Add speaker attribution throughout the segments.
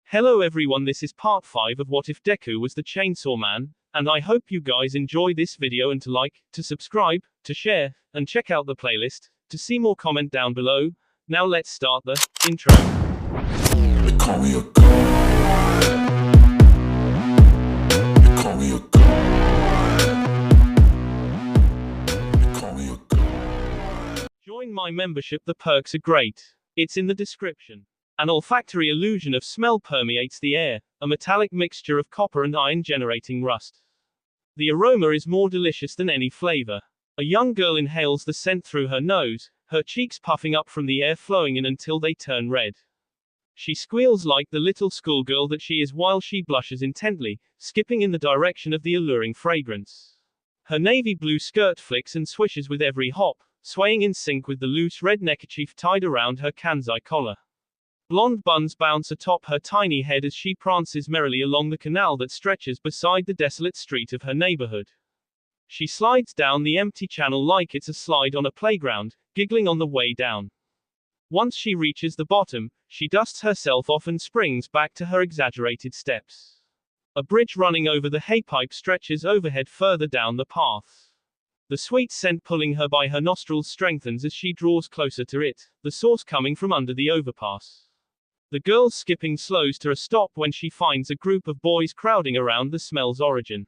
Speaker 1: Hello everyone, this is part 5 of What If Deku Was the Chainsaw Man, and I hope you guys enjoy this video and to like, to subscribe, to share, and check out the playlist, to see more comment down below. Now let's start the intro.
Speaker 2: They call me a god. They call me a god. They call me a god.
Speaker 1: Join my membership, the perks are great. It's in the description. An olfactory illusion of smell permeates the air, a metallic mixture of copper and iron generating rust. The aroma is more delicious than any flavor. A young girl inhales the scent through her nose, her cheeks puffing up from the air flowing in until they turn red. She squeals like the little schoolgirl that she is while she blushes intently, skipping in the direction of the alluring fragrance. Her navy blue skirt flicks and swishes with every hop, swaying in sync with the loose red neckerchief tied around her kanzai collar. Blonde buns bounce atop her tiny head as she prances merrily along the canal that stretches beside the desolate street of her neighborhood. She slides down the empty channel like it's a slide on a playground, giggling on the way down. Once she reaches the bottom, she dusts herself off and springs back to her exaggerated steps. A bridge running over the haypipe stretches overhead further down the path. The sweet scent pulling her by her nostrils strengthens as she draws closer to it, the source coming from under the overpass. The girl's skipping slows to a stop when she finds a group of boys crowding around the smell's origin.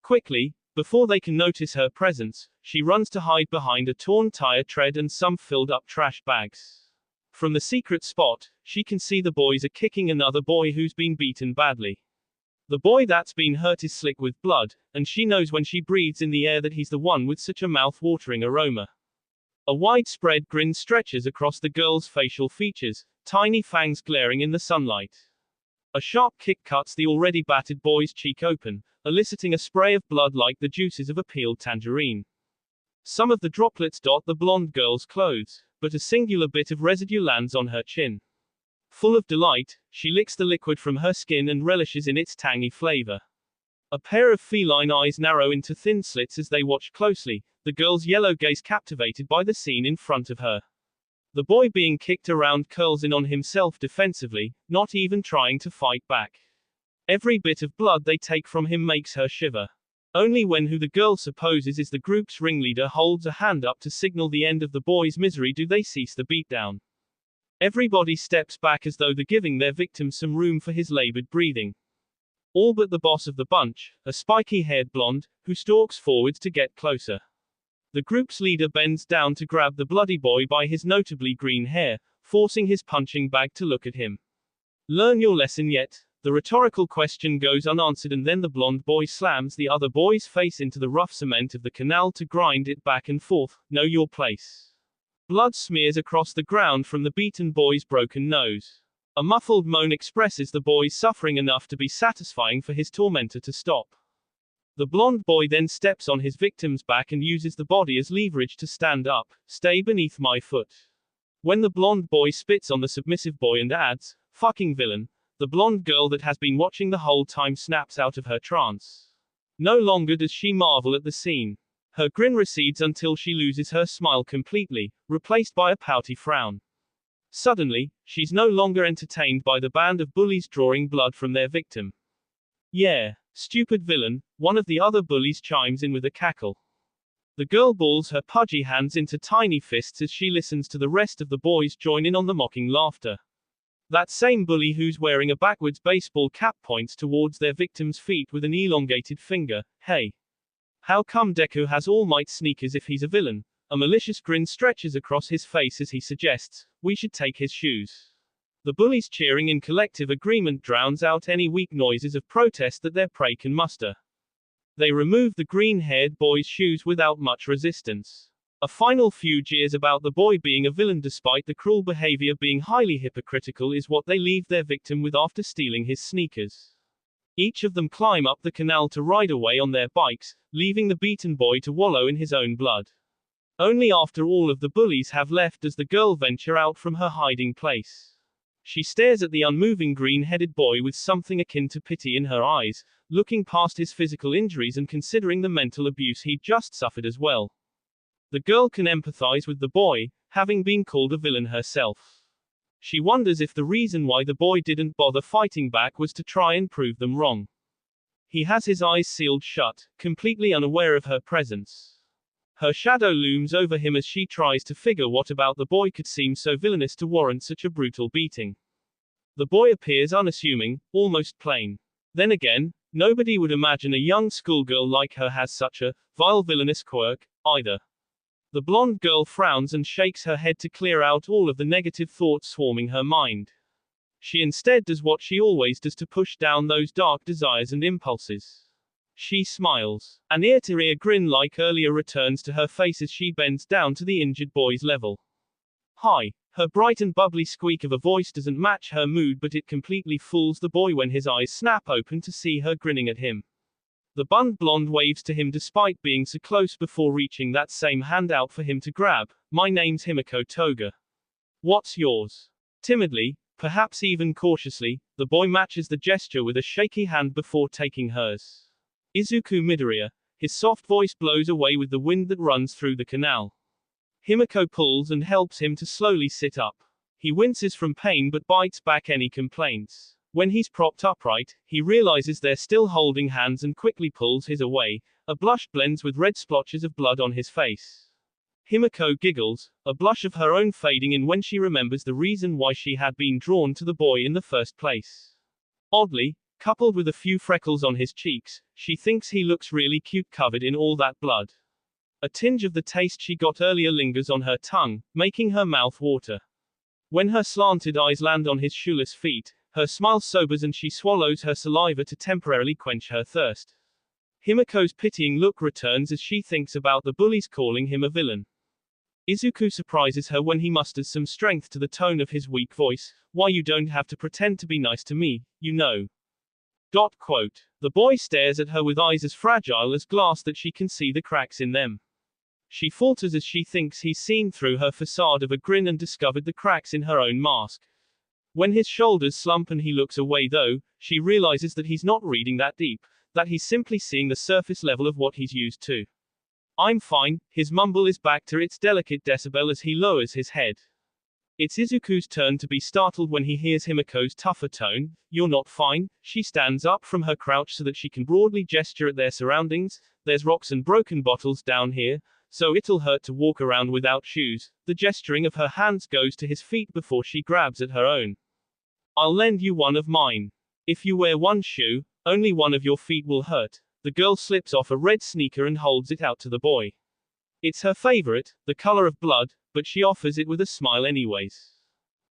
Speaker 1: Quickly, before they can notice her presence, she runs to hide behind a torn tire tread and some filled-up trash bags. From the secret spot, she can see the boys are kicking another boy who's been beaten badly. The boy that's been hurt is slick with blood, and she knows when she breathes in the air that he's the one with such a mouth-watering aroma. A widespread grin stretches across the girl's facial features, tiny fangs glaring in the sunlight. A sharp kick cuts the already battered boy's cheek open, eliciting a spray of blood like the juices of a peeled tangerine. Some of the droplets dot the blonde girl's clothes, but a singular bit of residue lands on her chin. Full of delight, she licks the liquid from her skin and relishes in its tangy flavor. A pair of feline eyes narrow into thin slits as they watch closely, the girl's yellow gaze captivated by the scene in front of her. The boy being kicked around curls in on himself defensively, not even trying to fight back. Every bit of blood they take from him makes her shiver. Only when who the girl supposes is the group's ringleader holds a hand up to signal the end of the boy's misery do they cease the beatdown. Everybody steps back as though they're giving their victim some room for his labored breathing. All but the boss of the bunch, a spiky-haired blonde, who stalks forwards to get closer. The group's leader bends down to grab the bloody boy by his notably green hair, forcing his punching bag to look at him. Learn your lesson yet? The rhetorical question goes unanswered and then the blonde boy slams the other boy's face into the rough cement of the canal to grind it back and forth. Know your place. Blood smears across the ground from the beaten boy's broken nose. A muffled moan expresses the boy's suffering enough to be satisfying for his tormentor to stop. The blonde boy then steps on his victim's back and uses the body as leverage to stand up. Stay beneath my foot. When the blonde boy spits on the submissive boy and adds, fucking villain, the blonde girl that has been watching the whole time snaps out of her trance. No longer does she marvel at the scene. Her grin recedes until she loses her smile completely, replaced by a pouty frown. Suddenly, she's no longer entertained by the band of bullies drawing blood from their victim. Yeah, stupid villain, one of the other bullies chimes in with a cackle. The girl balls her pudgy hands into tiny fists as she listens to the rest of the boys join in on the mocking laughter. That same bully who's wearing a backwards baseball cap points towards their victim's feet with an elongated finger. Hey. How come Deku has All Might sneakers if he's a villain? A malicious grin stretches across his face as he suggests, we should take his shoes. The bullies cheering in collective agreement drowns out any weak noises of protest that their prey can muster. They remove the green-haired boy's shoes without much resistance. A final few jeers about the boy being a villain despite the cruel behavior being highly hypocritical is what they leave their victim with after stealing his sneakers. Each of them climb up the canal to ride away on their bikes, leaving the beaten boy to wallow in his own blood. Only after all of the bullies have left does the girl venture out from her hiding place. She stares at the unmoving green-headed boy with something akin to pity in her eyes, looking past his physical injuries and considering the mental abuse he'd just suffered as well. The girl can empathize with the boy, having been called a villain herself. She wonders if the reason why the boy didn't bother fighting back was to try and prove them wrong. He has his eyes sealed shut, completely unaware of her presence. Her shadow looms over him as she tries to figure what about the boy could seem so villainous to warrant such a brutal beating. The boy appears unassuming, almost plain. Then again, nobody would imagine a young schoolgirl like her has such a vile villainous quirk, either. The blonde girl frowns and shakes her head to clear out all of the negative thoughts swarming her mind. She instead does what she always does to push down those dark desires and impulses. She smiles. An ear-to-ear grin like earlier returns to her face as she bends down to the injured boy's level. Hi. Her bright and bubbly squeak of a voice doesn't match her mood, but it completely fools the boy when his eyes snap open to see her grinning at him. The bunned blonde waves to him despite being so close before reaching that same hand out for him to grab. My name's Himiko Toga. What's yours? Timidly, perhaps even cautiously, the boy matches the gesture with a shaky hand before taking hers. Izuku Midoriya. His soft voice blows away with the wind that runs through the canal. Himiko pulls and helps him to slowly sit up. He winces from pain but bites back any complaints. When he's propped upright, he realizes they're still holding hands and quickly pulls his away. A blush blends with red splotches of blood on his face. Himiko giggles, a blush of her own fading in when she remembers the reason why she had been drawn to the boy in the first place. Oddly, coupled with a few freckles on his cheeks, she thinks he looks really cute covered in all that blood. A tinge of the taste she got earlier lingers on her tongue, making her mouth water. When her slanted eyes land on his shoeless feet, her smile sobers and she swallows her saliva to temporarily quench her thirst. Himiko's pitying look returns as she thinks about the bullies calling him a villain. Izuku surprises her when he musters some strength to the tone of his weak voice. Why, you don't have to pretend to be nice to me, you know. Quote. The boy stares at her with eyes as fragile as glass that she can see the cracks in them. She falters as she thinks he's seen through her facade of a grin and discovered the cracks in her own mask. When his shoulders slump and he looks away though, she realizes that he's not reading that deep, that he's simply seeing the surface level of what he's used to. I'm fine, his mumble is back to its delicate decibel as he lowers his head. It's Izuku's turn to be startled when he hears Himiko's tougher tone. You're not fine. She stands up from her crouch so that she can broadly gesture at their surroundings. There's rocks and broken bottles down here, so it'll hurt to walk around without shoes. The gesturing of her hands goes to his feet before she grabs at her own. I'll lend you one of mine. If you wear one shoe, only one of your feet will hurt. The girl slips off a red sneaker and holds it out to the boy. It's her favorite, the color of blood, but she offers it with a smile anyways.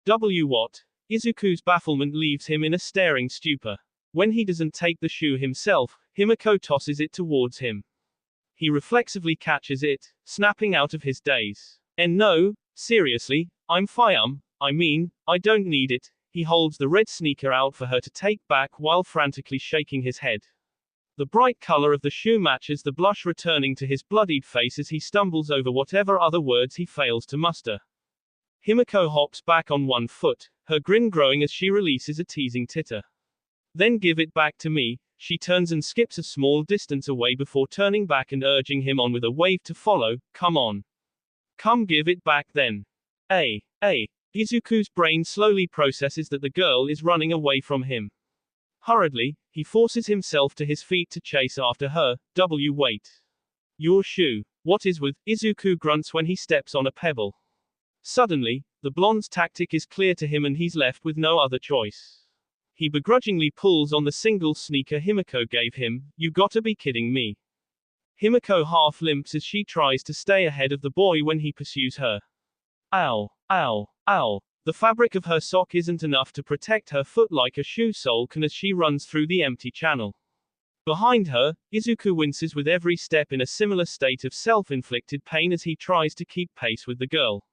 Speaker 1: What? Izuku's bafflement leaves him in a staring stupor. When he doesn't take the shoe himself, Himiko tosses it towards him. He reflexively catches it, snapping out of his daze. And no, seriously, I'm fine. I don't need it. He holds the red sneaker out for her to take back while frantically shaking his head. The bright color of the shoe matches the blush returning to his bloodied face as he stumbles over whatever other words he fails to muster. Himiko hops back on one foot, her grin growing as she releases a teasing titter. Then give it back to me. She turns and skips a small distance away before turning back and urging him on with a wave to follow. Come on. Come give it back then. Izuku's brain slowly processes that the girl is running away from him. Hurriedly, he forces himself to his feet to chase after her. Wait. Your shoe. What is with? Izuku grunts when he steps on a pebble. Suddenly, the blonde's tactic is clear to him and he's left with no other choice. He begrudgingly pulls on the single sneaker Himiko gave him. You gotta be kidding me. Himiko half limps as she tries to stay ahead of the boy when he pursues her. Ow. The fabric of her sock isn't enough to protect her foot like a shoe sole can as she runs through the empty channel. Behind her, Izuku winces with every step in a similar state of self-inflicted pain as he tries to keep pace with the girl.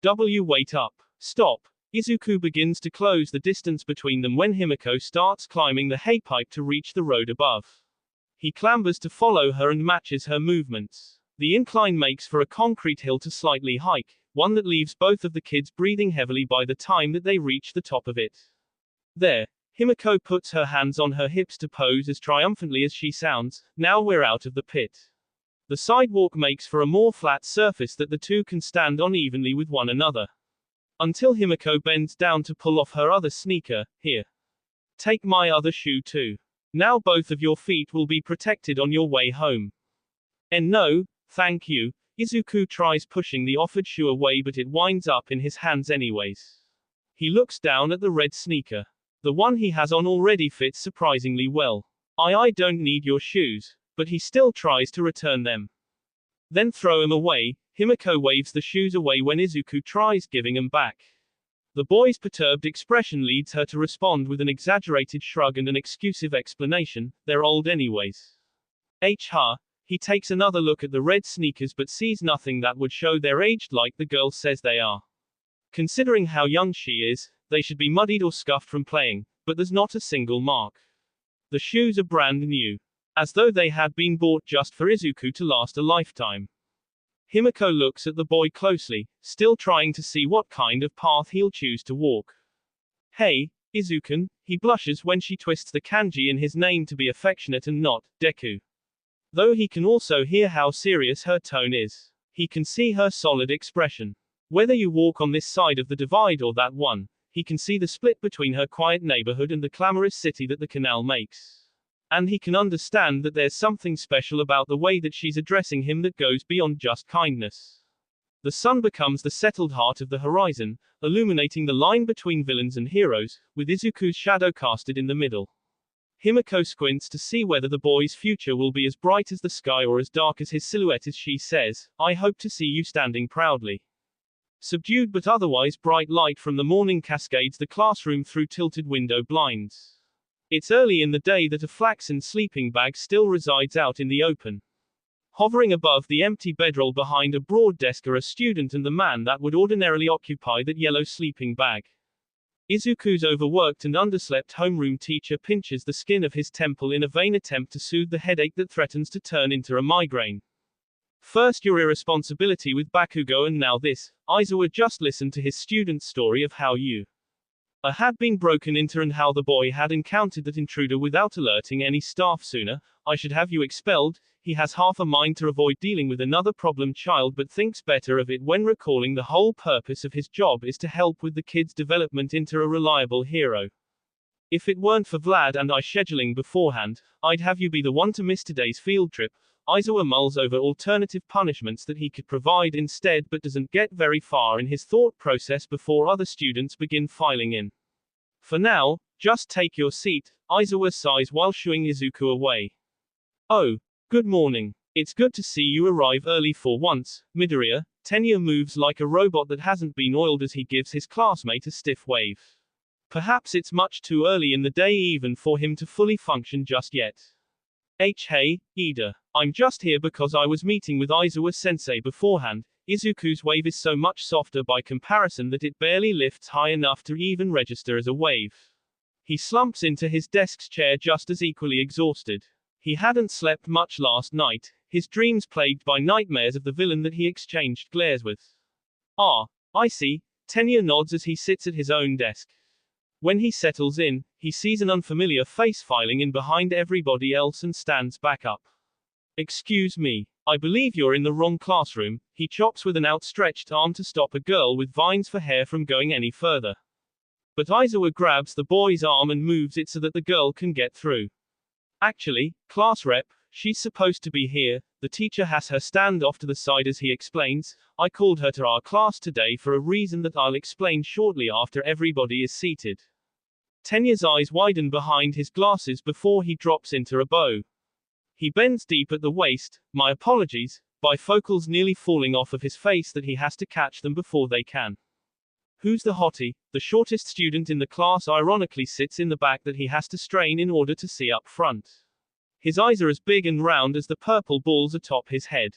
Speaker 1: Wait up. Stop. Izuku begins to close the distance between them when Himiko starts climbing the hay pipe to reach the road above. He clambers to follow her and matches her movements. The incline makes for a concrete hill to slightly hike, one that leaves both of the kids breathing heavily by the time that they reach the top of it. There, Himiko puts her hands on her hips to pose as triumphantly as she sounds. Now we're out of the pit. The sidewalk makes for a more flat surface that the two can stand on evenly with one another. Until Himiko bends down to pull off her other sneaker. Here. Take my other shoe too. Now both of your feet will be protected on your way home. And no, thank you. Izuku tries pushing the offered shoe away, but it winds up in his hands anyways. He looks down at the red sneaker. The one he has on already fits surprisingly well. I don't need your shoes, but he still tries to return them. Then throw him away. Himiko waves the shoes away when Izuku tries giving them back. The boy's perturbed expression leads her to respond with an exaggerated shrug and an excusive explanation, they're old anyways. He takes another look at the red sneakers but sees nothing that would show they're aged like the girl says they are. Considering how young she is, they should be muddied or scuffed from playing, but there's not a single mark. The shoes are brand new. As though they had been bought just for Izuku to last a lifetime. Himiko looks at the boy closely, still trying to see what kind of path he'll choose to walk. Hey, Izuku, he blushes when she twists the kanji in his name to be affectionate and not, Deku. Though he can also hear how serious her tone is. He can see her solid expression. Whether you walk on this side of the divide or that one, he can see the split between her quiet neighborhood and the clamorous city that the canal makes. And he can understand that there's something special about the way that she's addressing him that goes beyond just kindness. The sun becomes the settled heart of the horizon, illuminating the line between villains and heroes, with Izuku's shadow casted in the middle. Himiko squints to see whether the boy's future will be as bright as the sky or as dark as his silhouette as she says, I hope to see you standing proudly. Subdued but otherwise bright light from the morning cascades the classroom through tilted window blinds. It's early in the day that a flaxen sleeping bag still resides out in the open. Hovering above the empty bedroll behind a broad desk are a student and the man that would ordinarily occupy that yellow sleeping bag. Izuku's overworked and underslept homeroom teacher pinches the skin of his temple in a vain attempt to soothe the headache that threatens to turn into a migraine. First your irresponsibility with Bakugo and now this. Aizawa just listened to his student's story of how you had been broken into and how the boy had encountered that intruder without alerting any staff sooner. I should have you expelled. He has half a mind to avoid dealing with another problem child but thinks better of it when recalling the whole purpose of his job is to help with the kid's development into a reliable hero. If it weren't for Vlad and I scheduling beforehand, I'd have you be the one to miss today's field trip. Aizawa mulls over alternative punishments that he could provide instead but doesn't get very far in his thought process before other students begin filing in. For now, just take your seat, Aizawa sighs while shooing Izuku away. Oh, good morning. It's good to see you arrive early for once, Midoriya. Tenya moves like a robot that hasn't been oiled as he gives his classmate a stiff wave. Perhaps it's much too early in the day even for him to fully function just yet. Hey, Ida. I'm just here because I was meeting with Aizawa-sensei beforehand. Izuku's wave is so much softer by comparison that it barely lifts high enough to even register as a wave. He slumps into his desk's chair just as equally exhausted. He hadn't slept much last night, his dreams plagued by nightmares of the villain that he exchanged glares with. Ah, I see. Tenya nods as he sits at his own desk. When he settles in, he sees an unfamiliar face filing in behind everybody else and stands back up. Excuse me. I believe you're in the wrong classroom, he chops with an outstretched arm to stop a girl with vines for hair from going any further. But Aizawa grabs the boy's arm and moves it so that the girl can get through. Actually, class rep, she's supposed to be here. The teacher has her stand off to the side as he explains. I called her to our class today for a reason that I'll explain shortly after everybody is seated. Tenya's eyes widen behind his glasses before he drops into a bow. He bends deep at the waist. My apologies, bifocals nearly falling off of his face that he has to catch them before they can. Who's the hottie? The shortest student in the class ironically sits in the back that he has to strain in order to see up front. His eyes are as big and round as the purple balls atop his head.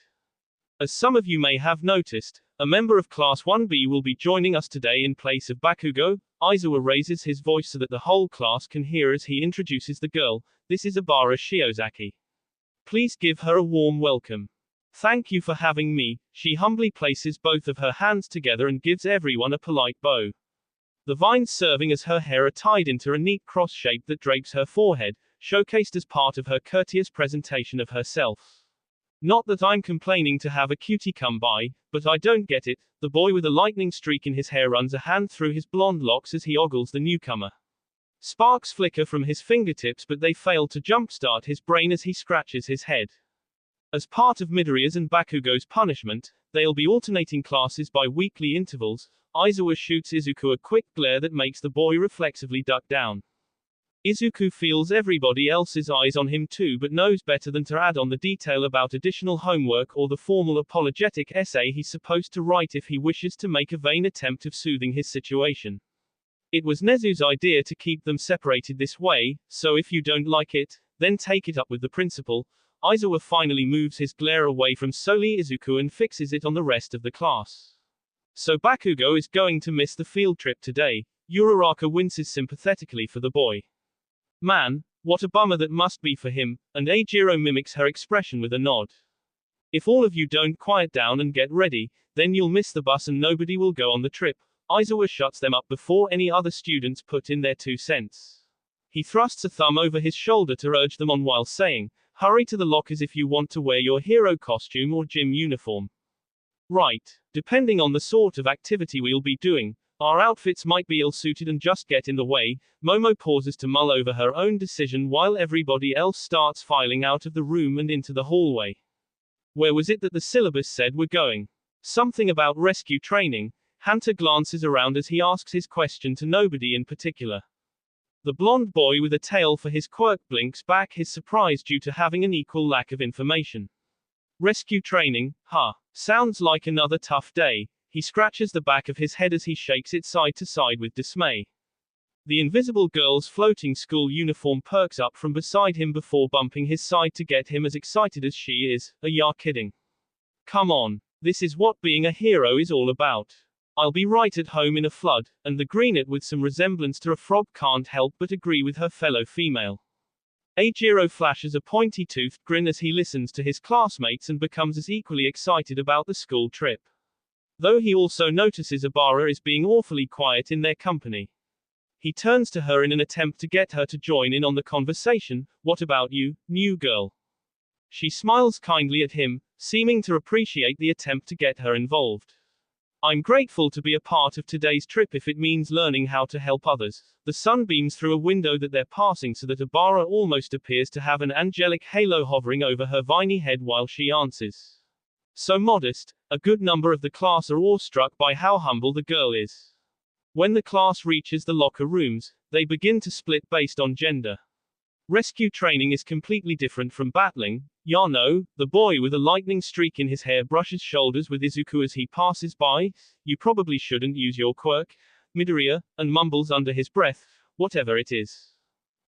Speaker 1: As some of you may have noticed, a member of Class 1B will be joining us today in place of Bakugo. Aizawa raises his voice so that the whole class can hear as he introduces the girl. This is Abara Shiozaki. Please give her a warm welcome. Thank you for having me. She humbly places both of her hands together and gives everyone a polite bow. The vines serving as her hair are tied into a neat cross shape that drapes her forehead, showcased as part of her courteous presentation of herself. Not that I'm complaining to have a cutie come by, but I don't get it. The boy with a lightning streak in his hair runs a hand through his blonde locks as he ogles the newcomer. Sparks flicker from his fingertips, but they fail to jumpstart his brain as he scratches his head. As part of Midoriya's and Bakugo's punishment, they'll be alternating classes by weekly intervals. Aizawa shoots Izuku a quick glare that makes the boy reflexively duck down. Izuku feels everybody else's eyes on him too, but knows better than to add on the detail about additional homework or the formal apologetic essay he's supposed to write if he wishes to make a vain attempt of soothing his situation. It was Nezu's idea to keep them separated this way, so if you don't like it, then take it up with the principal. Aizawa finally moves his glare away from solely Izuku and fixes it on the rest of the class. So Bakugo is going to miss the field trip today. Uraraka winces sympathetically for the boy. Man, what a bummer that must be for him, and Eijiro mimics her expression with a nod. If all of you don't quiet down and get ready, then you'll miss the bus and nobody will go on the trip. Aizawa shuts them up before any other students put in their 2 cents. He thrusts a thumb over his shoulder to urge them on while saying, "Hurry to the lockers if you want to wear your hero costume or gym uniform." Right. Depending on the sort of activity we'll be doing, our outfits might be ill-suited and just get in the way. Momo pauses to mull over her own decision while everybody else starts filing out of the room and into the hallway. Where was it that the syllabus said we're going? Something about rescue training. Hunter glances around as he asks his question to nobody in particular. The blonde boy with a tail for his quirk blinks back his surprise due to having an equal lack of information. Rescue training, huh? Sounds like another tough day. He scratches the back of his head as he shakes it side to side with dismay. The invisible girl's floating school uniform perks up from beside him before bumping his side to get him as excited as she is. Are ya kidding? Come on. This is what being a hero is all about. I'll be right at home in a flood, and the greenet with some resemblance to a frog can't help but agree with her fellow female. Eijiro flashes a pointy-toothed grin as he listens to his classmates and becomes as equally excited about the school trip. Though he also notices Abara is being awfully quiet in their company. He turns to her in an attempt to get her to join in on the conversation. "What about you, new girl?" She smiles kindly at him, seeming to appreciate the attempt to get her involved. "I'm grateful to be a part of today's trip if it means learning how to help others." The sun beams through a window that they're passing so that Abara almost appears to have an angelic halo hovering over her viney head while she answers. So modest, a good number of the class are awestruck by how humble the girl is. When the class reaches the locker rooms, they begin to split based on gender. Rescue training is completely different from battling. Yano, the boy with a lightning streak in his hair, brushes shoulders with Izuku as he passes by. "You probably shouldn't use your quirk, Midoriya," and mumbles under his breath, "Whatever it is."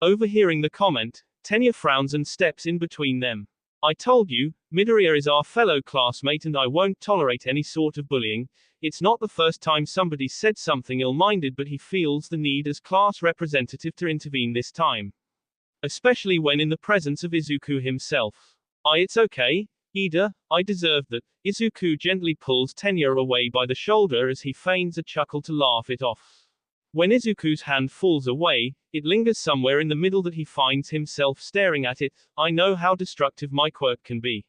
Speaker 1: Overhearing the comment, Tenya frowns and steps in between them. "I told you, Midoriya is our fellow classmate and I won't tolerate any sort of bullying." It's not the first time somebody said something ill-minded, but he feels the need as class representative to intervene this time. Especially when in the presence of Izuku himself. It's okay, Ida, I deserve that." Izuku gently pulls Tenya away by the shoulder as he feigns a chuckle to laugh it off. When Izuku's hand falls away, it lingers somewhere in the middle that he finds himself staring at it. "I know how destructive my quirk can be.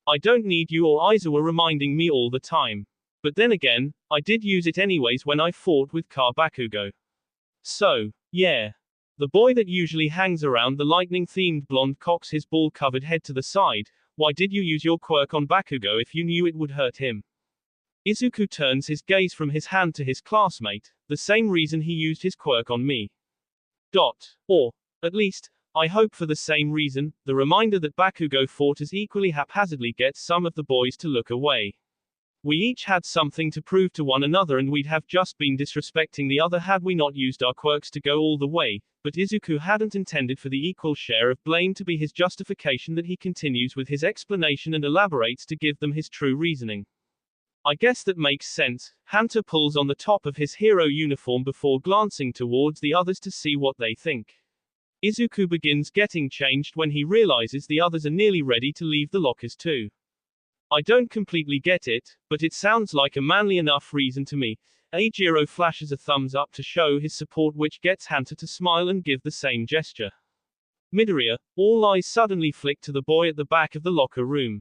Speaker 1: I don't need you or Aizawa reminding me all the time. But then again, I did use it anyways when I fought with Bakugo. So, yeah." The boy that usually hangs around the lightning-themed blonde cocks his ball-covered head to the side. "Why did you use your quirk on Bakugo if you knew it would hurt him?" Izuku turns his gaze from his hand to his classmate. "The same reason he used his quirk on me. Or, at least, I hope for the same reason." The reminder that Bakugo fought as equally haphazardly gets some of the boys to look away. "We each had something to prove to one another and we'd have just been disrespecting the other had we not used our quirks to go all the way." But Izuku hadn't intended for the equal share of blame to be his justification that he continues with his explanation and elaborates to give them his true reasoning. "I guess that makes sense." Hunter pulls on the top of his hero uniform before glancing towards the others to see what they think. Izuku begins getting changed when he realizes the others are nearly ready to leave the lockers too. "I don't completely get it, but it sounds like a manly enough reason to me." Eijiro flashes a thumbs up to show his support, which gets Hunter to smile and give the same gesture. Midoriya, all eyes suddenly flick to the boy at the back of the locker room.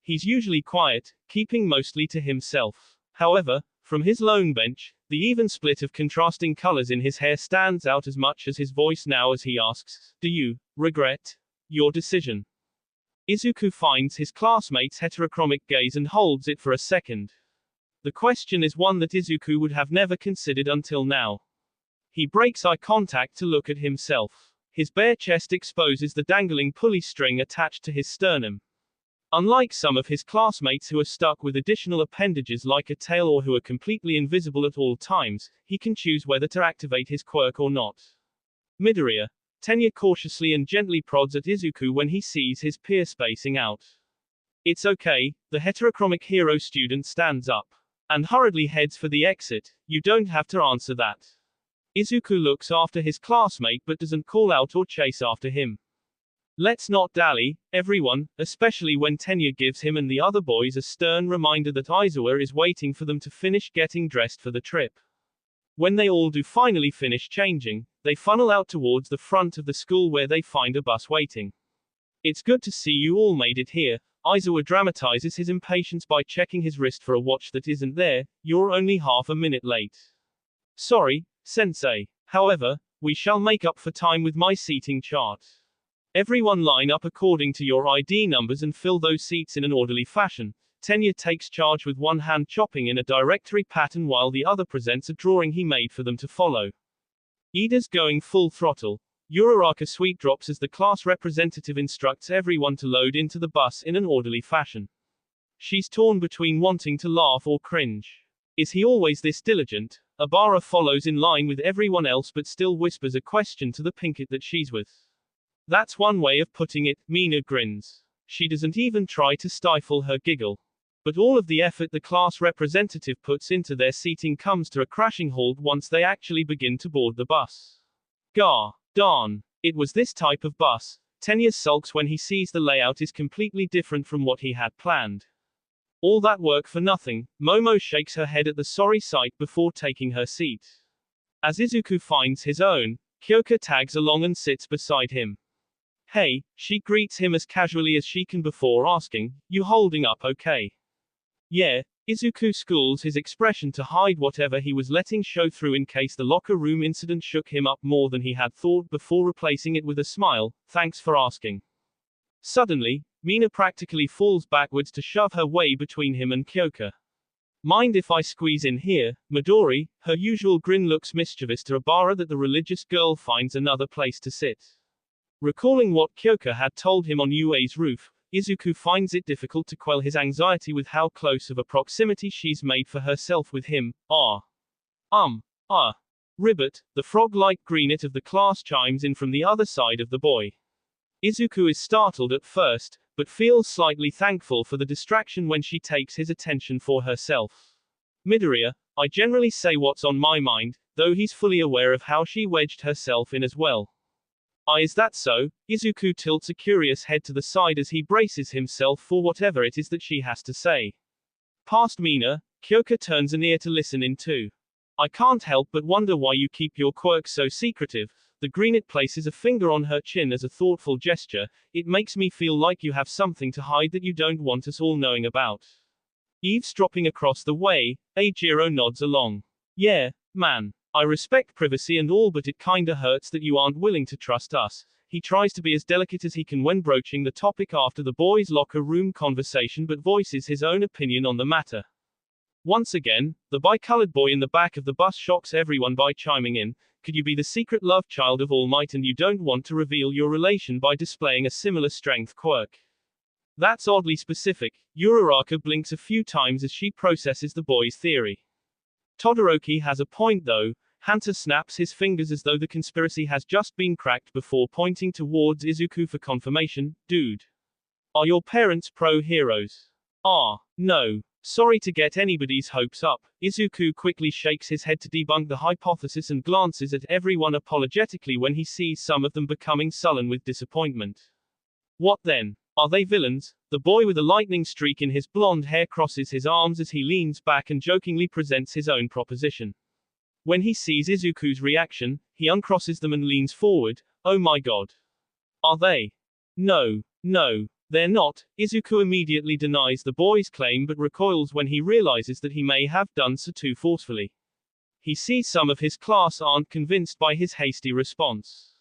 Speaker 1: He's usually quiet, keeping mostly to himself. However, from his lone bench, the even split of contrasting colors in his hair stands out as much as his voice now as he asks, "Do you regret your decision?" Izuku finds his classmate's heterochromic gaze and holds it for a second. The question is one that Izuku would have never considered until now. He breaks eye contact to look at himself. His bare chest exposes the dangling pulley string attached to his sternum. Unlike some of his classmates who are stuck with additional appendages like a tail or who are completely invisible at all times, he can choose whether to activate his quirk or not. Midoriya. Tenya cautiously and gently prods at Izuku when he sees his peer spacing out. It's okay, the heterochromic hero student stands up and hurriedly heads for the exit. You don't have to answer that. Izuku looks after his classmate but doesn't call out or chase after him. Let's not dally, everyone, especially when Tenya gives him and the other boys a stern reminder that Aizawa is waiting for them to finish getting dressed for the trip. When they all do finally finish changing, they funnel out towards the front of the school where they find a bus waiting. It's good to see you all made it here. Aizawa dramatizes his impatience by checking his wrist for a watch that isn't there. You're only half a minute late. Sorry, Sensei. However, we shall make up for time with my seating chart. Everyone line up according to your ID numbers and fill those seats in an orderly fashion. Tenya takes charge with one hand chopping in a directory pattern while the other presents a drawing he made for them to follow. Ida's going full throttle. Uraraka sweet drops as the class representative instructs everyone to load into the bus in an orderly fashion. She's torn between wanting to laugh or cringe. Is he always this diligent? Abara follows in line with everyone else but still whispers a question to the pinkett that she's with. That's one way of putting it, Mina grins. She doesn't even try to stifle her giggle. But all of the effort the class representative puts into their seating comes to a crashing halt once they actually begin to board the bus. Gah, darn. It was this type of bus. Tenya sulks when he sees the layout is completely different from what he had planned. All that work for nothing. Momo shakes her head at the sorry sight before taking her seat. As Izuku finds his own, Kyoka tags along and sits beside him. Hey, she greets him as casually as she can before asking, "You holding up okay?" Yeah, Izuku schools his expression to hide whatever he was letting show through in case the locker room incident shook him up more than he had thought before replacing it with a smile. Thanks for asking. Suddenly, Mina practically falls backwards to shove her way between him and Kyoka. Mind if I squeeze in here, Midori? Her usual grin looks mischievous to Abara that the religious girl finds another place to sit. Recalling what Kyoka had told him on UA's roof, Izuku finds it difficult to quell his anxiety with how close of a proximity she's made for herself with him. Ribbit, the frog-like greenet of the class chimes in from the other side of the boy. Izuku is startled at first, but feels slightly thankful for the distraction when she takes his attention for herself. Midoriya, I generally say what's on my mind, though he's fully aware of how she wedged herself in as well. Is that so? Izuku tilts a curious head to the side as he braces himself for whatever it is that she has to say. Past Mina, Kyoka turns an ear to listen in too. I can't help but wonder why you keep your quirks so secretive. The greenet places a finger on her chin as a thoughtful gesture. It makes me feel like you have something to hide that you don't want us all knowing about. Eavesdropping across the way, Eijiro nods along. Yeah, man. I respect privacy and all, but it kinda hurts that you aren't willing to trust us. He tries to be as delicate as he can when broaching the topic after the boys' locker room conversation but voices his own opinion on the matter. Once again, the bicolored boy in the back of the bus shocks everyone by chiming in, could you be the secret love child of All Might and you don't want to reveal your relation by displaying a similar strength quirk? That's oddly specific. Uraraka blinks a few times as she processes the boy's theory. Todoroki has a point though. Hunter snaps his fingers as though the conspiracy has just been cracked before pointing towards Izuku for confirmation. Dude. Are your parents pro-heroes? No. Sorry to get anybody's hopes up. Izuku quickly shakes his head to debunk the hypothesis and glances at everyone apologetically when he sees some of them becoming sullen with disappointment. What then? Are they villains? The boy with a lightning streak in his blonde hair crosses his arms as he leans back and jokingly presents his own proposition. When he sees Izuku's reaction, he uncrosses them and leans forward. Oh my god. Are they? No. They're not. Izuku immediately denies the boy's claim but recoils when he realizes that he may have done so too forcefully. He sees some of his class aren't convinced by his hasty response.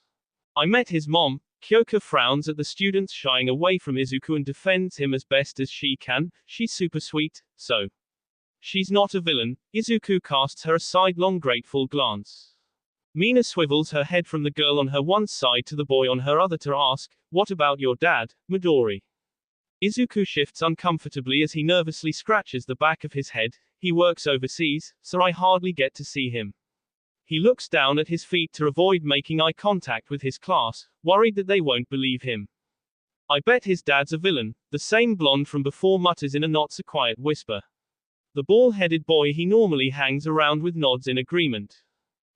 Speaker 1: I met his mom. Kyoka frowns at the students shying away from Izuku and defends him as best as she can. She's super sweet, so. She's not a villain. Izuku casts her a sidelong grateful glance. Mina swivels her head from the girl on her one side to the boy on her other to ask, "What about your dad, Midori?" Izuku shifts uncomfortably as he nervously scratches the back of his head. He works overseas, so I hardly get to see him. He looks down at his feet to avoid making eye contact with his class, worried that they won't believe him. "I bet his dad's a villain," the same blonde from before mutters in a not-so-quiet whisper. The bald-headed boy he normally hangs around with nods in agreement.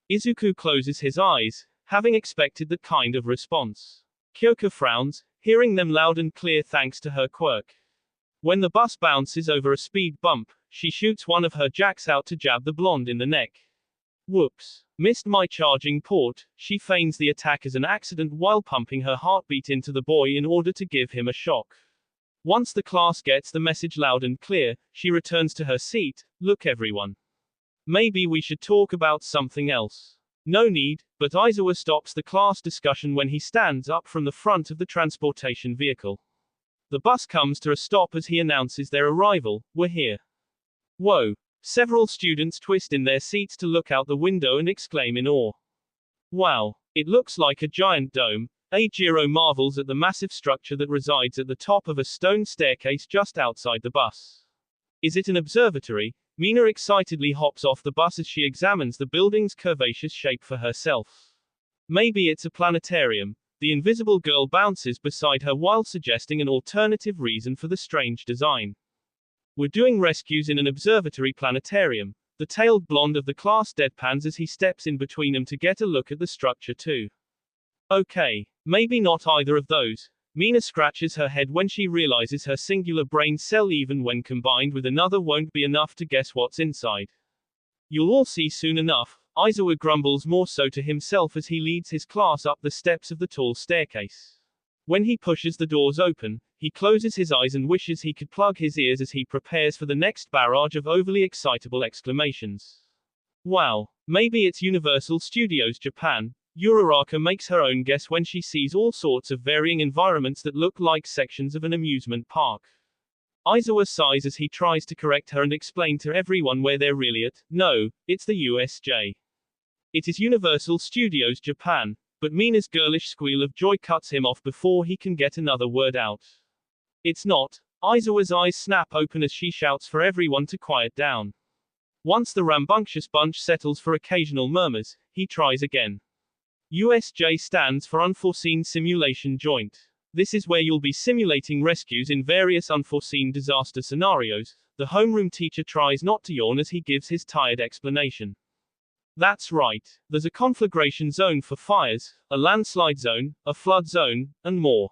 Speaker 1: Izuku closes his eyes, having expected that kind of response. Kyoka frowns, hearing them loud and clear thanks to her quirk. When the bus bounces over a speed bump, she shoots one of her jacks out to jab the blonde in the neck. Whoops. Missed my charging port. She feigns the attack as an accident while pumping her heartbeat into the boy in order to give him a shock. Once the class gets the message loud and clear, she returns to her seat. "Look everyone. Maybe we should talk about something else." "No need," but Aizawa stops the class discussion when he stands up from the front of the transportation vehicle. The bus comes to a stop as he announces their arrival. "We're here." Whoa. Several students twist in their seats to look out the window and exclaim in awe. "Wow. It looks like a giant dome." Jiro marvels at the massive structure that resides at the top of a stone staircase just outside the bus. "Is it an observatory?" Mina excitedly hops off the bus as she examines the building's curvaceous shape for herself. "Maybe it's a planetarium." The invisible girl bounces beside her while suggesting an alternative reason for the strange design. "We're doing rescues in an observatory planetarium." The tailed blonde of the class deadpans as he steps in between them to get a look at the structure too. "Okay, maybe not either of those." Mina scratches her head when she realizes her singular brain cell even when combined with another won't be enough to guess what's inside. "You'll all see soon enough." Aizawa grumbles more so to himself as he leads his class up the steps of the tall staircase. When he pushes the doors open, he closes his eyes and wishes he could plug his ears as he prepares for the next barrage of overly excitable exclamations. "Wow. Maybe it's Universal Studios Japan." Uraraka makes her own guess when she sees all sorts of varying environments that look like sections of an amusement park. Aizawa sighs as he tries to correct her and explain to everyone where they're really at. "No, it's the USJ. It is Universal Studios Japan." But Mina's girlish squeal of joy cuts him off before he can get another word out. "It's not." Aizawa's eyes snap open as she shouts for everyone to quiet down. Once the rambunctious bunch settles for occasional murmurs, he tries again. USJ stands for Unforeseen Simulation Joint. This is where you'll be simulating rescues in various unforeseen disaster scenarios. The homeroom teacher tries not to yawn as he gives his tired explanation. "That's right. There's a conflagration zone for fires, a landslide zone, a flood zone, and more.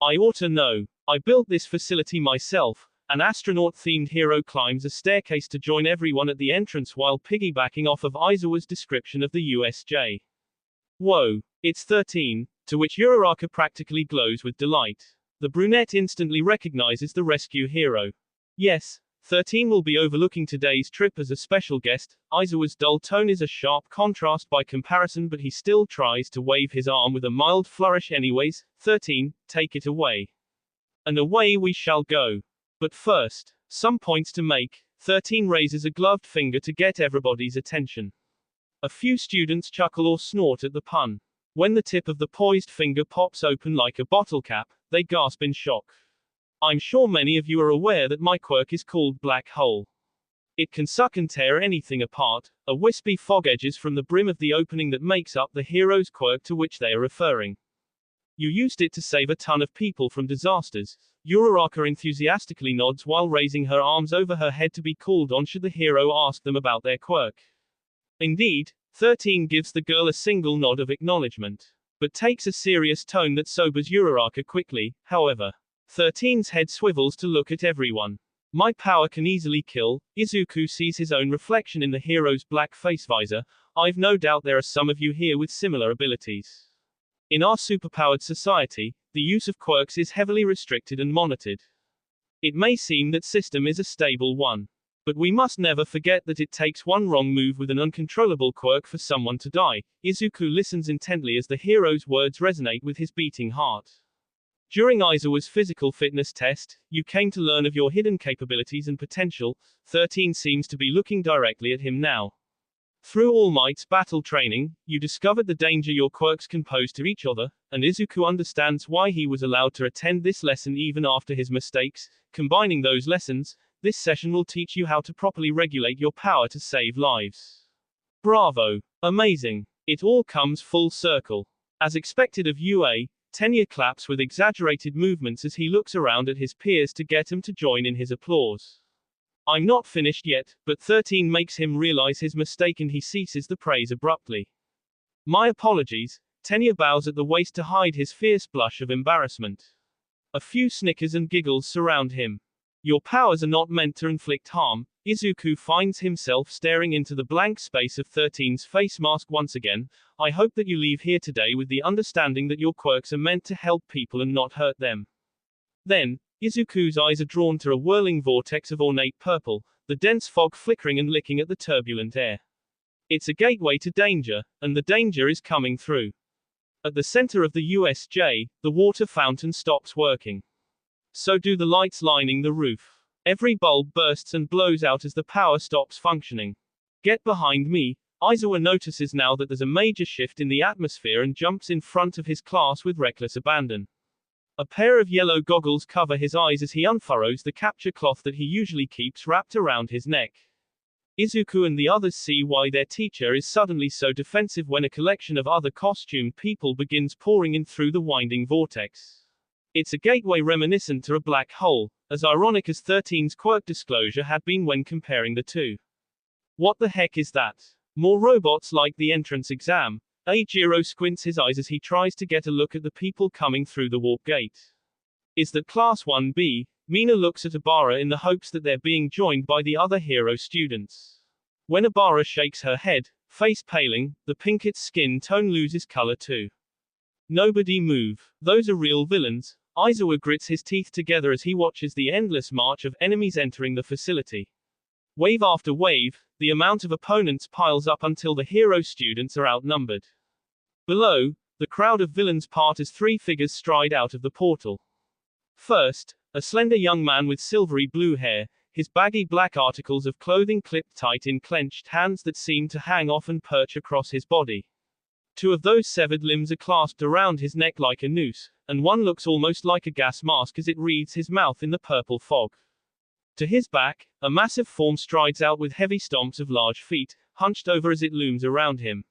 Speaker 1: I oughta know. I built this facility myself." An astronaut-themed hero climbs a staircase to join everyone at the entrance while piggybacking off of Aizawa's description of the USJ. "Whoa. It's 13, to which Uraraka practically glows with delight. The brunette instantly recognizes the rescue hero. "Yes, 13 will be overlooking today's trip as a special guest." Aizawa's dull tone is a sharp contrast by comparison, but he still tries to wave his arm with a mild flourish anyways. "13, take it away. And away we shall go. But first, some points to make." 13 raises a gloved finger to get everybody's attention. A few students chuckle or snort at the pun. When the tip of the poised finger pops open like a bottle cap, they gasp in shock. "I'm sure many of you are aware that my quirk is called Black Hole. It can suck and tear anything apart." A wispy fog edges from the brim of the opening that makes up the hero's quirk to which they are referring. "You used it to save a ton of people from disasters." Uraraka enthusiastically nods while raising her arms over her head to be called on should the hero ask them about their quirk. Indeed, 13 gives the girl a single nod of acknowledgement, but takes a serious tone that sobers Uraraka quickly. However, 13's head swivels to look at everyone. "My power can easily kill." Izuku sees his own reflection in the hero's black face visor. "I've no doubt there are some of you here with similar abilities. In our superpowered society, the use of quirks is heavily restricted and monitored. It may seem that system is a stable one. But we must never forget that it takes one wrong move with an uncontrollable quirk for someone to die. Izuku listens intently as the hero's words resonate with his beating heart. During Aizawa's physical fitness test, you came to learn of your hidden capabilities and potential. 13 seems to be looking directly at him now. Through All Might's battle training, you discovered the danger your quirks can pose to each other, and Izuku understands why he was allowed to attend this lesson even after his mistakes. Combining those lessons, this session will teach you how to properly regulate your power to save lives. Bravo! Amazing! It all comes full circle. As expected of UA, Tenya claps with exaggerated movements as he looks around at his peers to get them to join in his applause. I'm not finished yet, but 13 makes him realize his mistake and he ceases the praise abruptly. My apologies. Tenya bows at the waist to hide his fierce blush of embarrassment. A few snickers and giggles surround him. Your powers are not meant to inflict harm. Izuku finds himself staring into the blank space of 13's face mask once again. I hope that you leave here today with the understanding that your quirks are meant to help people and not hurt them. Then, Izuku's eyes are drawn to a whirling vortex of ornate purple, the dense fog flickering and licking at the turbulent air. It's a gateway to danger, and the danger is coming through. At the center of the USJ, the water fountain stops working. So do the lights lining the roof. Every bulb bursts and blows out as the power stops functioning. Get behind me. Aizawa notices now that there's a major shift in the atmosphere and jumps in front of his class with reckless abandon. A pair of yellow goggles cover his eyes as he unfurrows the capture cloth that he usually keeps wrapped around his neck. Izuku and the others see why their teacher is suddenly so defensive when a collection of other costumed people begins pouring in through the winding vortex. It's a gateway reminiscent to a black hole, as ironic as 13's quirk disclosure had been when comparing the two. What the heck is that? More robots like the entrance exam? Eijiro squints his eyes as he tries to get a look at the people coming through the warp gate. Is that Class 1B? Mina looks at Abara in the hopes that they're being joined by the other hero students. When Abara shakes her head, face paling, the pinket's skin tone loses color too. Nobody move. Those are real villains. Aizawa grits his teeth together as he watches the endless march of enemies entering the facility. Wave after wave, the amount of opponents piles up until the hero students are outnumbered. Below, the crowd of villains part as three figures stride out of the portal. First, a slender young man with silvery blue hair, his baggy black articles of clothing clipped tight in clenched hands that seem to hang off and perch across his body. Two of those severed limbs are clasped around his neck like a noose, and one looks almost like a gas mask as it wreathes his mouth in the purple fog. To his back, a massive form strides out with heavy stomps of large feet, hunched over as it looms around him.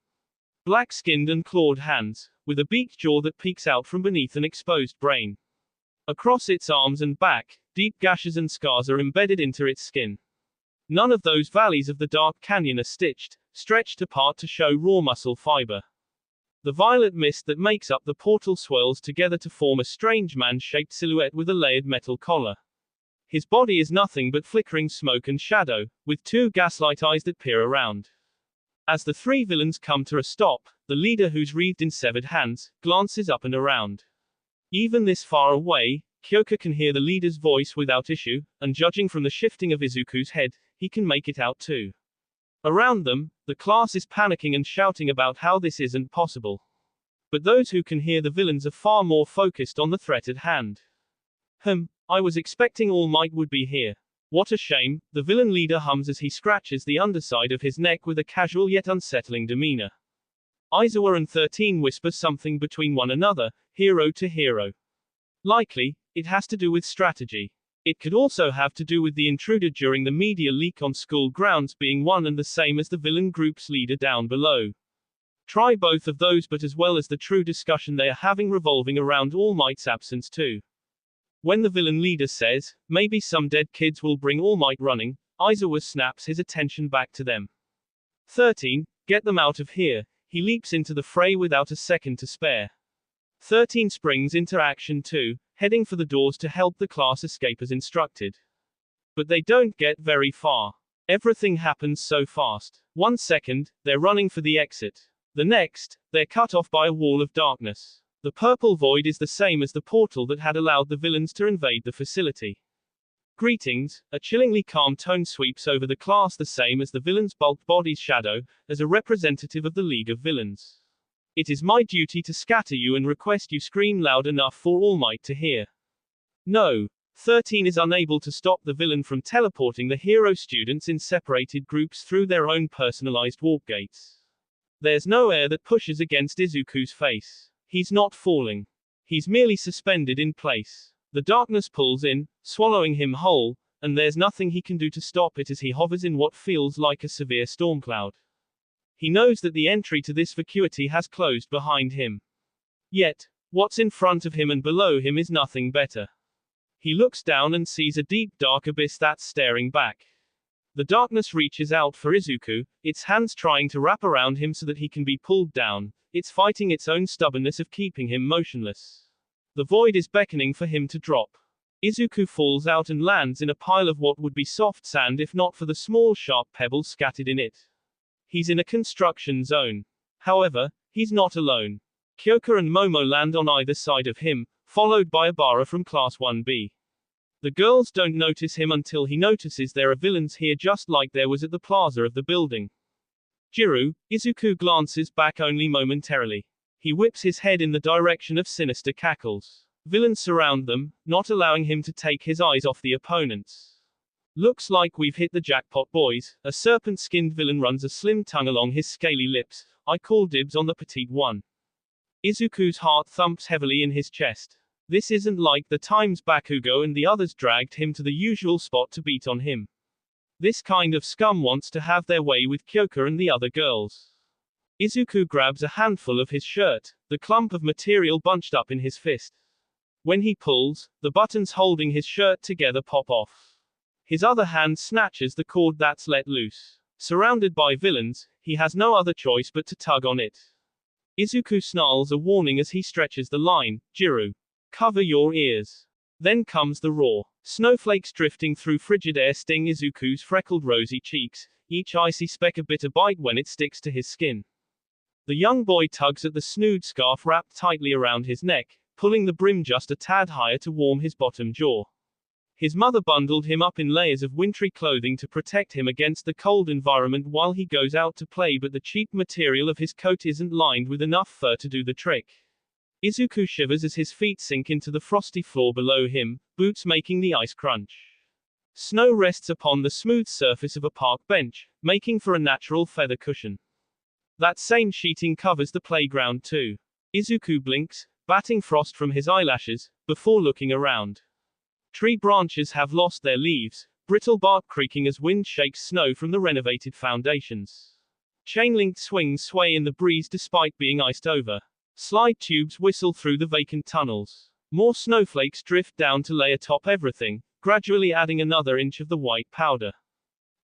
Speaker 1: Black-skinned and clawed hands, with a beaked jaw that peeks out from beneath an exposed brain. Across its arms and back, deep gashes and scars are embedded into its skin. None of those valleys of the dark canyon are stitched, stretched apart to show raw muscle fiber. The violet mist that makes up the portal swirls together to form a strange man-shaped silhouette with a layered metal collar. His body is nothing but flickering smoke and shadow, with two gaslight eyes that peer around. As the three villains come to a stop, the leader, who's wreathed in severed hands, glances up and around. Even this far away, Kyoka can hear the leader's voice without issue, and judging from the shifting of Izuku's head, he can make it out too. Around them, the class is panicking and shouting about how this isn't possible. But those who can hear the villains are far more focused on the threat at hand. I was expecting All Might would be here. What a shame, the villain leader hums as he scratches the underside of his neck with a casual yet unsettling demeanor. Aizawa and 13 whisper something between one another, hero to hero. Likely, it has to do with strategy. It could also have to do with the intruder during the media leak on school grounds being one and the same as the villain group's leader down below. Try both of those, but as well as the true discussion they are having revolving around All Might's absence too. When the villain leader says, maybe some dead kids will bring All Might running, Aizawa snaps his attention back to them. 13, get them out of here. He leaps into the fray without a second to spare. 13 springs into action too, heading for the doors to help the class escape as instructed. But they don't get very far. Everything happens so fast. 1 second, they're running for the exit. The next, they're cut off by a wall of darkness. The purple void is the same as the portal that had allowed the villains to invade the facility. Greetings, a chillingly calm tone sweeps over the class, the same as the villain's bulked body's shadow, as a representative of the League of Villains. It is my duty to scatter you and request you scream loud enough for All Might to hear. No. 13 is unable to stop the villain from teleporting the hero students in separated groups through their own personalized warp gates. There's no air that pushes against Izuku's face. He's not falling. He's merely suspended in place. The darkness pulls in, swallowing him whole, and there's nothing he can do to stop it as he hovers in what feels like a severe storm cloud. He knows that the entry to this vacuity has closed behind him. Yet, what's in front of him and below him is nothing better. He looks down and sees a deep dark abyss that's staring back. The darkness reaches out for Izuku, its hands trying to wrap around him so that he can be pulled down. It's fighting its own stubbornness of keeping him motionless. The void is beckoning for him to drop. Izuku falls out and lands in a pile of what would be soft sand if not for the small sharp pebbles scattered in it. He's in a construction zone. However, he's not alone. Kyoka and Momo land on either side of him, followed by Abara from Class 1B. The girls don't notice him until he notices there are villains here just like there was at the plaza of the building. Jiru, Izuku glances back only momentarily. He whips his head in the direction of sinister cackles. Villains surround them, not allowing him to take his eyes off the opponents. Looks like we've hit the jackpot, boys. A serpent-skinned villain runs a slim tongue along his scaly lips. I call dibs on the petite one. Izuku's heart thumps heavily in his chest. This isn't like the times Bakugo and the others dragged him to the usual spot to beat on him. This kind of scum wants to have their way with Kyoka and the other girls. Izuku grabs a handful of his shirt, the clump of material bunched up in his fist. When he pulls, the buttons holding his shirt together pop off. His other hand snatches the cord that's let loose. Surrounded by villains, he has no other choice but to tug on it. Izuku snarls a warning as he stretches the line. Jiru, cover your ears. Then comes the roar. Snowflakes drifting through frigid air sting Izuku's freckled rosy cheeks, each icy speck a bitter bite when it sticks to his skin. The young boy tugs at the snood scarf wrapped tightly around his neck, pulling the brim just a tad higher to warm his bottom jaw. His mother bundled him up in layers of wintry clothing to protect him against the cold environment while he goes out to play, but the cheap material of his coat isn't lined with enough fur to do the trick. Izuku shivers as his feet sink into the frosty floor below him, boots making the ice crunch. Snow rests upon the smooth surface of a park bench, making for a natural feather cushion. That same sheeting covers the playground too. Izuku blinks, batting frost from his eyelashes, before looking around. Tree branches have lost their leaves, brittle bark creaking as wind shakes snow from the renovated foundations. Chain-linked swings sway in the breeze despite being iced over. Slide tubes whistle through the vacant tunnels. More snowflakes drift down to lay atop everything, gradually adding another inch of the white powder.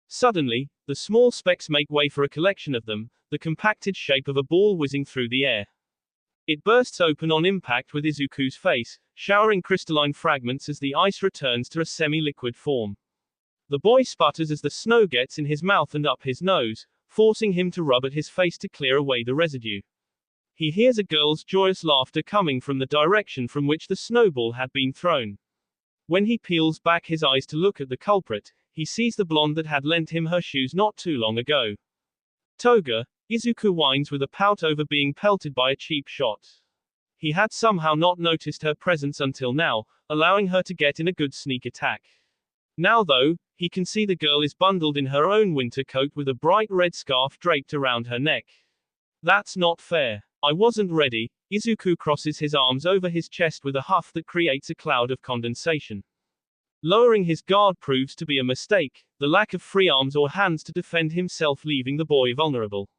Speaker 1: Suddenly, the small specks make way for a collection of them, the compacted shape of a ball whizzing through the air. It bursts open on impact with Izuku's face, showering crystalline fragments as the ice returns to a semi-liquid form. The boy sputters as the snow gets in his mouth and up his nose, forcing him to rub at his face to clear away the residue. He hears a girl's joyous laughter coming from the direction from which the snowball had been thrown. When he peels back his eyes to look at the culprit, he sees the blonde that had lent him her shoes not too long ago. Toga, Izuku whines with a pout over being pelted by a cheap shot. He had somehow not noticed her presence until now, allowing her to get in a good sneak attack. Now though, he can see the girl is bundled in her own winter coat with a bright red scarf draped around her neck. That's not fair. I wasn't ready. Izuku crosses his arms over his chest with a huff that creates a cloud of condensation. Lowering his guard proves to be a mistake, the lack of free arms or hands to defend himself leaving the boy vulnerable.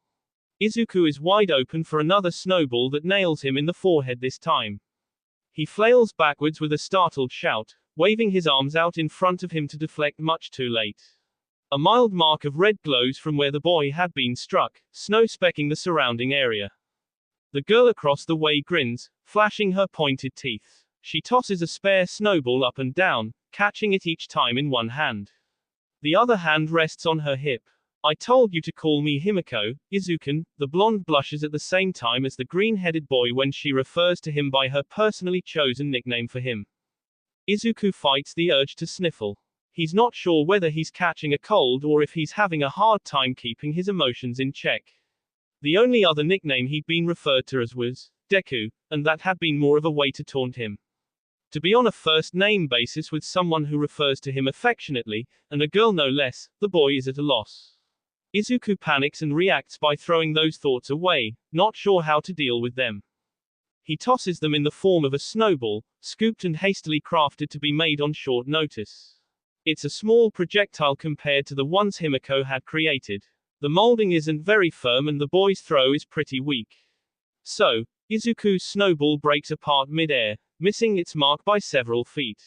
Speaker 1: Izuku is wide open for another snowball that nails him in the forehead this time. He flails backwards with a startled shout, waving his arms out in front of him to deflect much too late. A mild mark of red glows from where the boy had been struck, snow specking the surrounding area. The girl across the way grins, flashing her pointed teeth. She tosses a spare snowball up and down, catching it each time in one hand. The other hand rests on her hip. I told you to call me Himiko, Izuku. The blonde blushes at the same time as the green-headed boy when she refers to him by her personally chosen nickname for him. Izuku fights the urge to sniffle. He's not sure whether he's catching a cold or if he's having a hard time keeping his emotions in check. The only other nickname he'd been referred to as was Deku, and that had been more of a way to taunt him. To be on a first-name basis with someone who refers to him affectionately, and a girl no less, the boy is at a loss. Izuku panics and reacts by throwing those thoughts away, not sure how to deal with them. He tosses them in the form of a snowball, scooped and hastily crafted to be made on short notice. It's a small projectile compared to the ones Himiko had created. The molding isn't very firm and the boy's throw is pretty weak. So, Izuku's snowball breaks apart mid-air, missing its mark by several feet.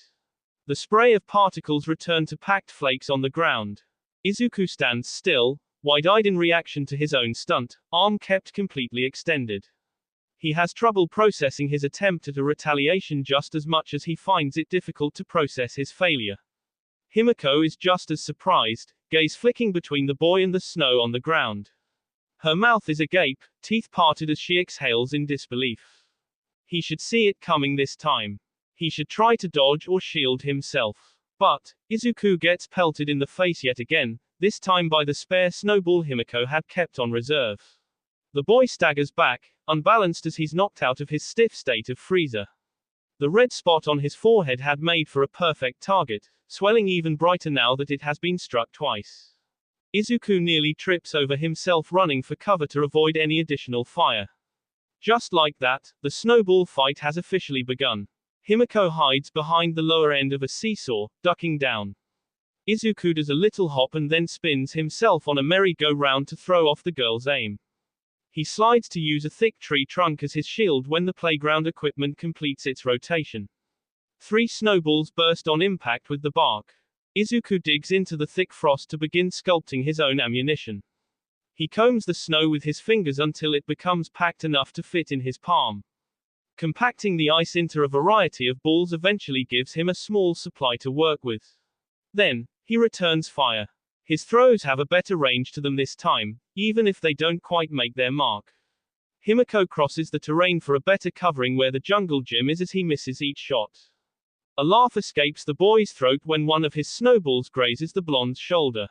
Speaker 1: The spray of particles return to packed flakes on the ground. Izuku stands still, wide-eyed in reaction to his own stunt, arm kept completely extended. He has trouble processing his attempt at a retaliation just as much as he finds it difficult to process his failure. Himiko is just as surprised, gaze flicking between the boy and the snow on the ground. Her mouth is agape, teeth parted as she exhales in disbelief. He should see it coming this time. He should try to dodge or shield himself. But, Izuku gets pelted in the face yet again, this time by the spare snowball Himiko had kept on reserve. The boy staggers back, unbalanced as he's knocked out of his stiff state of freezer. The red spot on his forehead had made for a perfect target, swelling even brighter now that it has been struck twice. Izuku nearly trips over himself running for cover to avoid any additional fire. Just like that, the snowball fight has officially begun. Himiko hides behind the lower end of a seesaw, ducking down. Izuku does a little hop and then spins himself on a merry-go-round to throw off the girl's aim. He slides to use a thick tree trunk as his shield when the playground equipment completes its rotation. 3 snowballs burst on impact with the bark. Izuku digs into the thick frost to begin sculpting his own ammunition. He combs the snow with his fingers until it becomes packed enough to fit in his palm. Compacting the ice into a variety of balls eventually gives him a small supply to work with. Then, he returns fire. His throws have a better range to them this time, even if they don't quite make their mark. Himiko crosses the terrain for a better covering where the jungle gym is as he misses each shot. A laugh escapes the boy's throat when one of his snowballs grazes the blonde's shoulder.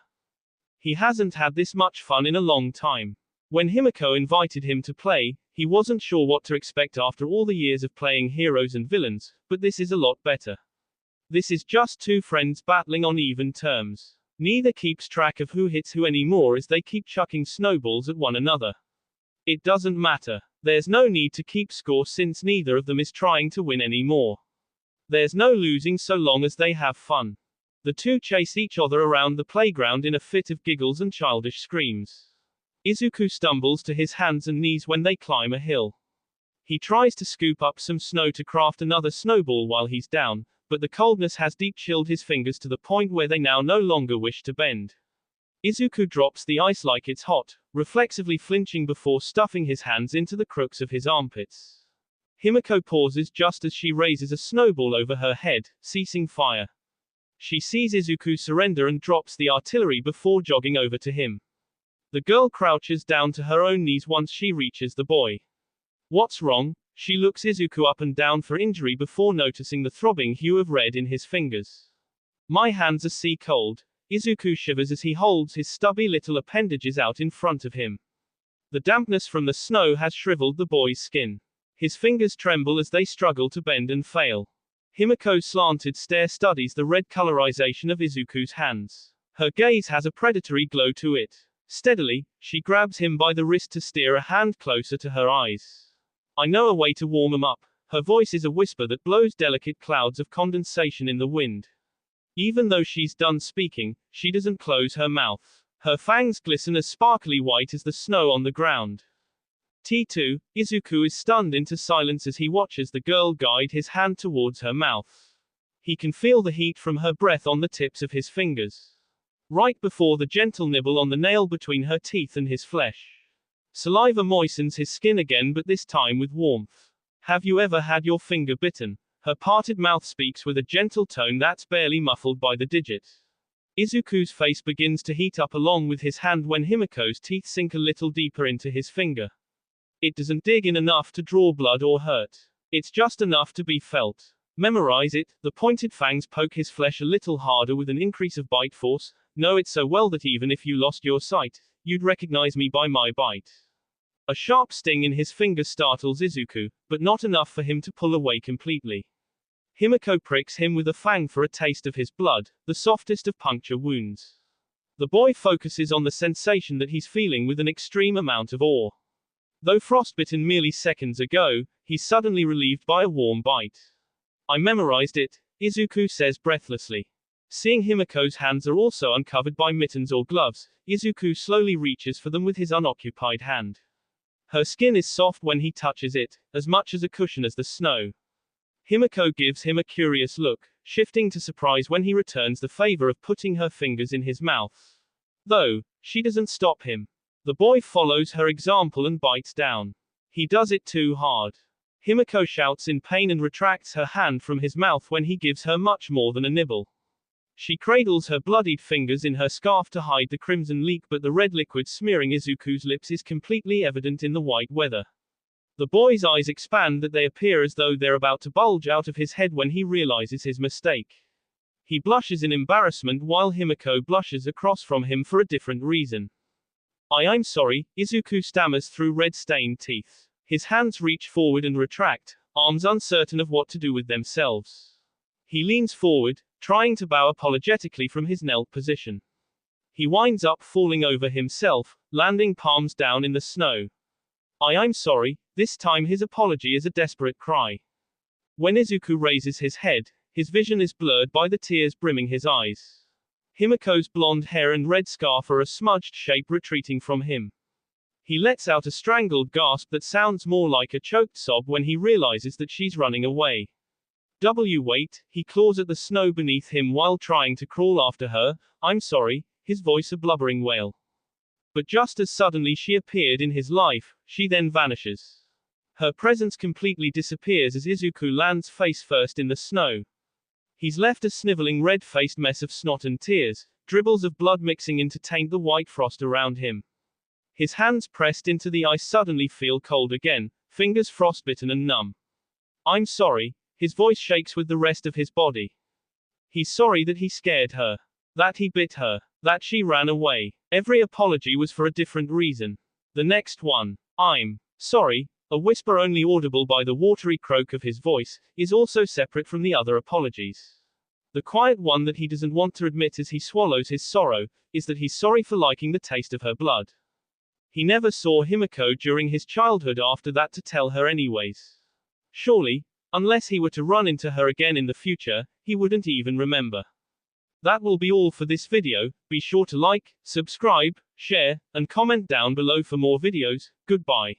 Speaker 1: He hasn't had this much fun in a long time. When Himiko invited him to play, he wasn't sure what to expect after all the years of playing heroes and villains, but this is a lot better. This is just 2 friends battling on even terms. Neither keeps track of who hits who anymore as they keep chucking snowballs at one another. It doesn't matter. There's no need to keep score since neither of them is trying to win anymore. There's no losing so long as they have fun. The 2 chase each other around the playground in a fit of giggles and childish screams. Izuku stumbles to his hands and knees when they climb a hill. He tries to scoop up some snow to craft another snowball while he's down, but the coldness has deep chilled his fingers to the point where they now no longer wish to bend. Izuku drops the ice like it's hot, reflexively flinching before stuffing his hands into the crooks of his armpits. Himiko pauses just as she raises a snowball over her head, ceasing fire. She sees Izuku surrender and drops the artillery before jogging over to him. The girl crouches down to her own knees once she reaches the boy. What's wrong? She looks Izuku up and down for injury before noticing the throbbing hue of red in his fingers. My hands are sea cold. Izuku shivers as he holds his stubby little appendages out in front of him. The dampness from the snow has shriveled the boy's skin. His fingers tremble as they struggle to bend and fail. Himiko's slanted stare studies the red colorization of Izuku's hands. Her gaze has a predatory glow to it. Steadily, she grabs him by the wrist to steer a hand closer to her eyes. I know a way to warm him up. Her voice is a whisper that blows delicate clouds of condensation in the wind. Even though she's done speaking, she doesn't close her mouth. Her fangs glisten as sparkly white as the snow on the ground. T2, Izuku is stunned into silence as he watches the girl guide his hand towards her mouth. He can feel the heat from her breath on the tips of his fingers. Right before the gentle nibble on the nail between her teeth and his flesh. Saliva moistens his skin again, but this time with warmth. Have you ever had your finger bitten? Her parted mouth speaks with a gentle tone that's barely muffled by the digit. Izuku's face begins to heat up along with his hand when Himiko's teeth sink a little deeper into his finger. It doesn't dig in enough to draw blood or hurt. It's just enough to be felt. Memorize it. The pointed fangs poke his flesh a little harder with an increase of bite force. Know it so well that even if you lost your sight, you'd recognize me by my bite. A sharp sting in his finger startles Izuku, but not enough for him to pull away completely. Himiko pricks him with a fang for a taste of his blood, the softest of puncture wounds. The boy focuses on the sensation that he's feeling with an extreme amount of awe. Though frostbitten merely seconds ago, he's suddenly relieved by a warm bite. I memorized it, Izuku says breathlessly. Seeing Himiko's hands are also uncovered by mittens or gloves, Izuku slowly reaches for them with his unoccupied hand. Her skin is soft when he touches it, as much as a cushion as the snow. Himiko gives him a curious look, shifting to surprise when he returns the favor of putting her fingers in his mouth. Though, she doesn't stop him. The boy follows her example and bites down. He does it too hard. Himiko shouts in pain and retracts her hand from his mouth when he gives her much more than a nibble. She cradles her bloodied fingers in her scarf to hide the crimson leak, but the red liquid smearing Izuku's lips is completely evident in the white weather. The boy's eyes expand that they appear as though they're about to bulge out of his head when he realizes his mistake. He blushes in embarrassment while Himiko blushes across from him for a different reason. I'm sorry, Izuku stammers through red-stained teeth. His hands reach forward and retract, arms uncertain of what to do with themselves. He leans forward, trying to bow apologetically from his knelt position. He winds up falling over himself, landing palms down in the snow. I'm sorry, this time his apology is a desperate cry. When Izuku raises his head, his vision is blurred by the tears brimming his eyes. Himiko's blonde hair and red scarf are a smudged shape retreating from him. He lets out a strangled gasp that sounds more like a choked sob when he realizes that she's running away. Wait, he claws at the snow beneath him while trying to crawl after her. I'm sorry, his voice a blubbering wail. But just as suddenly she appeared in his life, she then vanishes. Her presence completely disappears as Izuku lands face first in the snow. He's left a sniveling red-faced mess of snot and tears, dribbles of blood mixing in to taint the white frost around him. His hands pressed into the ice suddenly feel cold again, fingers frostbitten and numb. I'm sorry, his voice shakes with the rest of his body. He's sorry that he scared her. That he bit her. That she ran away. Every apology was for a different reason. The next one, I'm sorry, a whisper only audible by the watery croak of his voice, is also separate from the other apologies. The quiet one that he doesn't want to admit as he swallows his sorrow, is that he's sorry for liking the taste of her blood. He never saw Himiko during his childhood after that to tell her anyways. Surely, unless he were to run into her again in the future, he wouldn't even remember. That will be all for this video. Be sure to like, subscribe, share, and comment down below for more videos. Goodbye.